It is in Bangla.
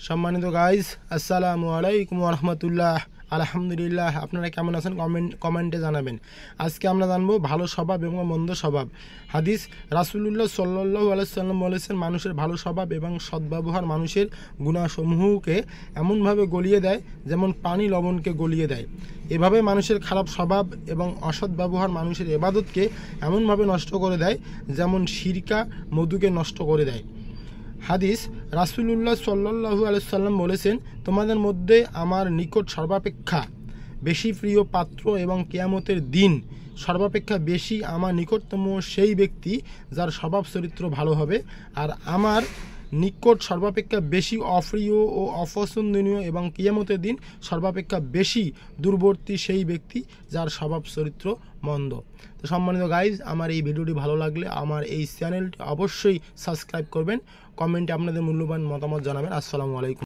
সম্মানিত গাইজ, আসসালামু আলাইকুম ওয়া রাহমাতুল্লাহ। আলহামদুলিল্লাহ। আপনারা কেমন আছেন কমেন্টে জানাবেন। আজকে আমরা জানবো ভালো স্বভাব এবং মন্দ স্বভাব। হাদিস, রাসূলুল্লাহ সাল্লাল্লাহু আলাইহি সাল্লাম বলেছেন, মানুষের ভালো স্বভাব এবং সদ্ব্যবহার মানুষের গুনাহসমূহকে এমনভাবে গলিয়ে দেয় যেমন পানি লবণকে গলিয়ে দেয়। এভাবে মানুষের খারাপ স্বভাব এবং অসৎ ব্যবহার মানুষের ইবাদতকে এমনভাবে নষ্ট করে দেয় যেমন সিরকা মধুকে নষ্ট করে দেয়। হাদিস, রাসূলুল্লাহ সাল্লাল্লাহু আলাইহি সাল্লাম বলেছেন, তোমাদের মধ্যে আমার নিকট সর্বাপেক্ষা বেশি প্রিয় পাত্র এবং কিয়ামতের দিন সর্বাপেক্ষা বেশি আমার নিকটতম সেই ব্যক্তি যার স্বভাব চরিত্র ভালো হবে, আর আমার নিকট সর্বাপেক্ষা বেশি অপ্রিয় ও অপছন্দনীয় এবং কিয়ামতের দিন সর্বাপেক্ষা বেশি দূরবর্তী সেই ব্যক্তি যার স্বভাব চরিত্র মন্দ। তো সম্মানিত গাইজ, আমার এই ভিডিওটি ভালো লাগলে আমার এই চ্যানেলটি অবশ্যই সাবস্ক্রাইব করবেন। কমেন্টে আপনাদের মূল্যবান মতামত জানাবেন। আসসালামু আলাইকুম।